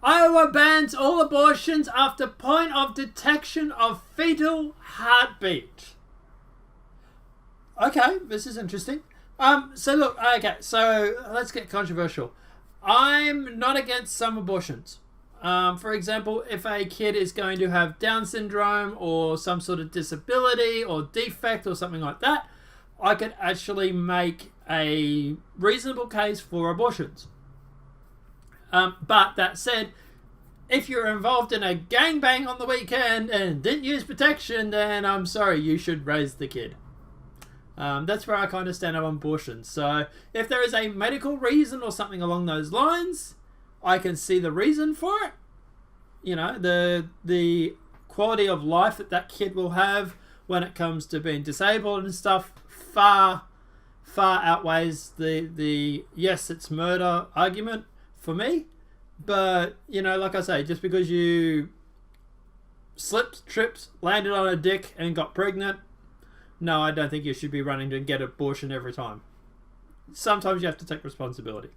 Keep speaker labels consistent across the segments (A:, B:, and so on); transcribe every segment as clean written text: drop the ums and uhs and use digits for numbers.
A: Iowa bans all abortions after point of detection of fetal heartbeat. Okay, this is interesting. So let's get controversial. I'm not against some abortions. For example, if a kid is going to have Down syndrome or some sort of disability or defect or something like that, I could actually make a reasonable case for abortions. But that said, if you're involved in a gangbang on the weekend and didn't use protection, then I'm sorry, you should raise the kid. That's where I kind of stand up on abortion. So if there is a medical reason or something along those lines, I can see the reason for it. You know, the quality of life that kid will have when it comes to being disabled and stuff far outweighs the yes, it's murder argument for me. But, you know, like I say, just because you slipped, tripped, landed on a dick and got pregnant, no, I don't think you should be running to get an abortion every time. Sometimes you have to take responsibility.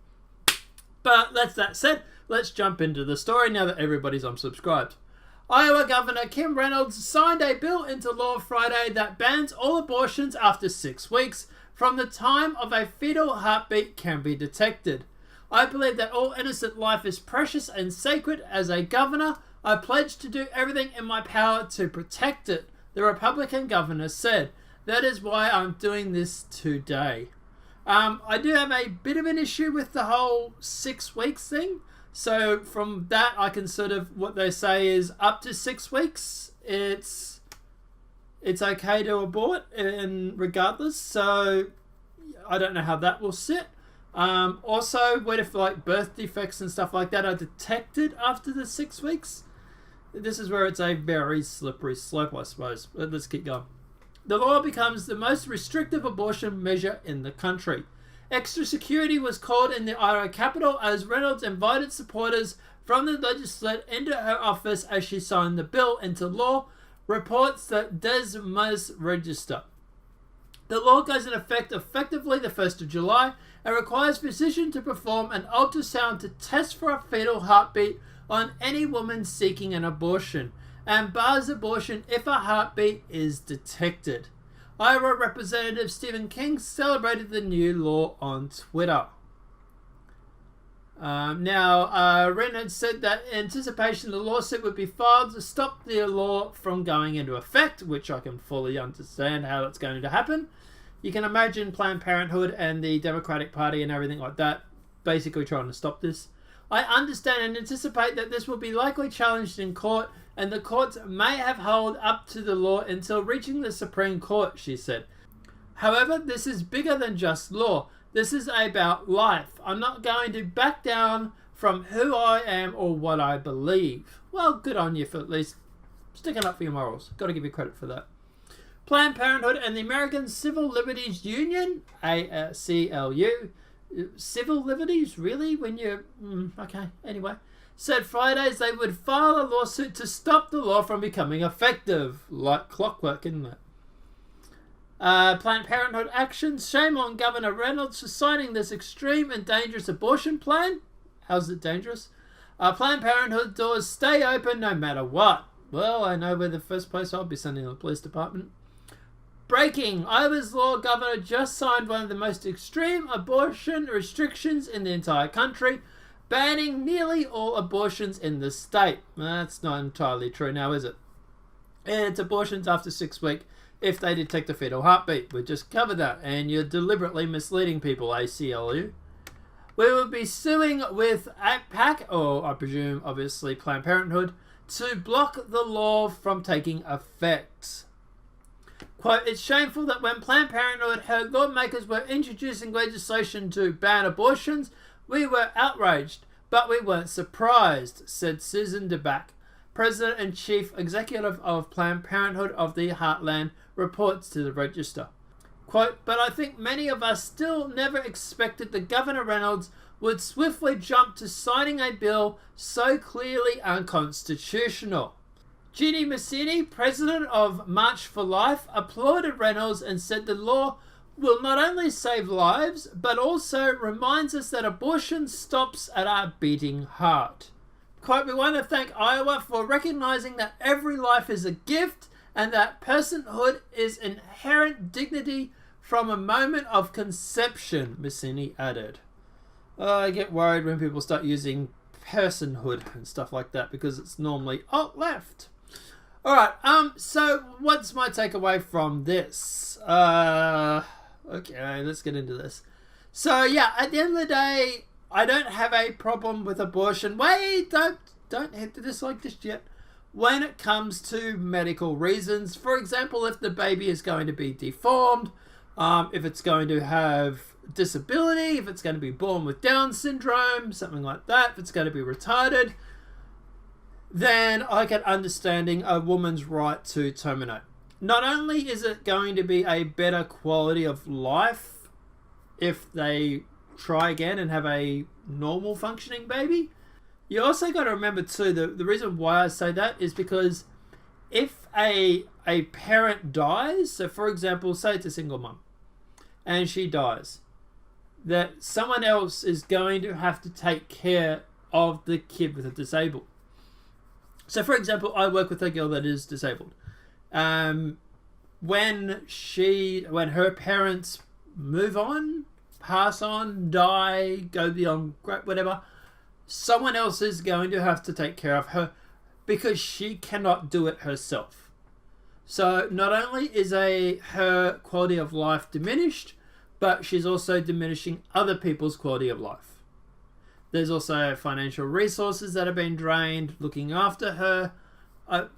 A: But that said, let's jump into the story now that everybody's unsubscribed. Iowa Governor Kim Reynolds signed a bill into law Friday that bans all abortions after 6 weeks from the time of a fetal heartbeat can be detected. I believe that all innocent life is precious and sacred. As a governor, I pledge to do everything in my power to protect it, the Republican governor said. That is why I'm doing this today. I do have a bit of an issue with the whole 6 weeks thing. So from that, I can sort of, what they say is up to 6 weeks, it's okay to abort, and regardless. So I don't know how that will sit. Also, what if like birth defects and stuff like that are detected after the 6 weeks? This is where it's a very slippery slope, I suppose. But let's keep going. The law becomes the most restrictive abortion measure in the country. Extra security was called in the Iowa Capitol as Reynolds invited supporters from the legislature into her office as she signed the bill into law, reports the Des Moines Register. The law goes into effect effectively the 1st of July and requires physicians to perform an ultrasound to test for a fetal heartbeat on any woman seeking an abortion, and bars abortion if a heartbeat is detected. Iowa Representative Stephen King celebrated the new law on Twitter. Reynolds said that in anticipation the lawsuit would be filed to stop the law from going into effect, which I can fully understand how that's going to happen. You can imagine Planned Parenthood and the Democratic Party and everything like that basically trying to stop this. I understand and anticipate that this will be likely challenged in court, and the courts may have held up to the law until reaching the Supreme Court, she said. However, this is bigger than just law. This is about life. I'm not going to back down from who I am or what I believe. Well, good on you for at least sticking up for your morals. Got to give you credit for that. Planned Parenthood and the American Civil Liberties Union, ACLU, civil liberties, really? When you're... okay, anyway. Said Fridays they would file a lawsuit to stop the law from becoming effective. Like clockwork, isn't it? Planned Parenthood actions. Shame on Governor Reynolds for signing this extreme and dangerous abortion plan. How's it dangerous? Planned Parenthood doors stay open no matter what. Well, I know where the first place I'll be sending the police department. Breaking. Iowa's law governor just signed one of the most extreme abortion restrictions in the entire country, banning nearly all abortions in the state. That's not entirely true now, is it? It's abortions after 6 weeks if they detect a fetal heartbeat. We just covered that, and you're deliberately misleading people, ACLU. We will be suing with ACPAC, or I presume obviously Planned Parenthood, to block the law from taking effect. Quote, it's shameful that when Planned Parenthood heard lawmakers were introducing legislation to ban abortions, we were outraged, but we weren't surprised, said Susan DeBack, President and Chief Executive of Planned Parenthood of the Heartland, reports to the Register. Quote, but I think many of us still never expected that Governor Reynolds would swiftly jump to signing a bill so clearly unconstitutional. Judy Massini, president of March for Life, applauded Reynolds and said the law will not only save lives, but also reminds us that abortion stops at our beating heart. Quote, we want to thank Iowa for recognizing that every life is a gift and that personhood is inherent dignity from a moment of conception, Messini added. I get worried when people start using personhood and stuff like that because it's normally alt-left. Alright, so what's my takeaway from this? Okay, let's get into this. So yeah, at the end of the day, I don't have a problem with abortion. Wait, don't hit the dislike just yet. When it comes to medical reasons, for example, if the baby is going to be deformed, if it's going to have disability, if it's going to be born with Down syndrome, something like that, if it's going to be retarded, then I can understanding a woman's right to terminate. Not only is it going to be a better quality of life if they try again and have a normal functioning baby, you also got to remember too, the reason why I say that is because if a parent dies, so for example, say it's a single mum, and she dies, that someone else is going to have to take care of the kid with a disabled. So for example, I work with a girl that is disabled. When her parents move on, pass on, die, go beyond, whatever, someone else is going to have to take care of her because she cannot do it herself. So not only is her quality of life diminished, but she's also diminishing other people's quality of life. There's also financial resources that have been drained looking after her. I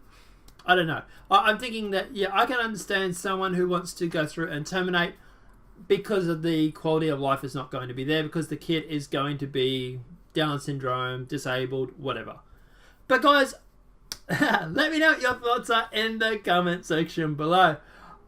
A: don't know. I'm thinking that, yeah, I can understand someone who wants to go through and terminate because of the quality of life is not going to be there, because the kid is going to be Down syndrome, disabled, whatever. But guys, let me know what your thoughts are in the comment section below.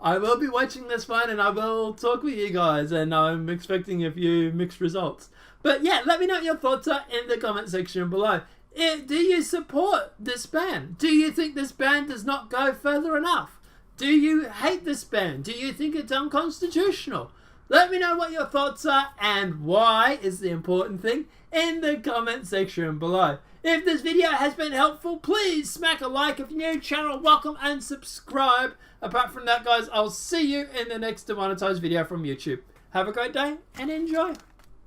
A: I will be watching this one and I will talk with you guys, and I'm expecting a few mixed results. But yeah, let me know what your thoughts are in the comment section below. Do you support this ban? Do you think this ban does not go further enough? Do you hate this ban? Do you think it's unconstitutional? Let me know what your thoughts are and why is the important thing in the comment section below. If this video has been helpful, please smack a like. If you're new, channel welcome and subscribe. Apart from that, guys, I'll see you in the next demonetized video from YouTube. Have a great day and enjoy.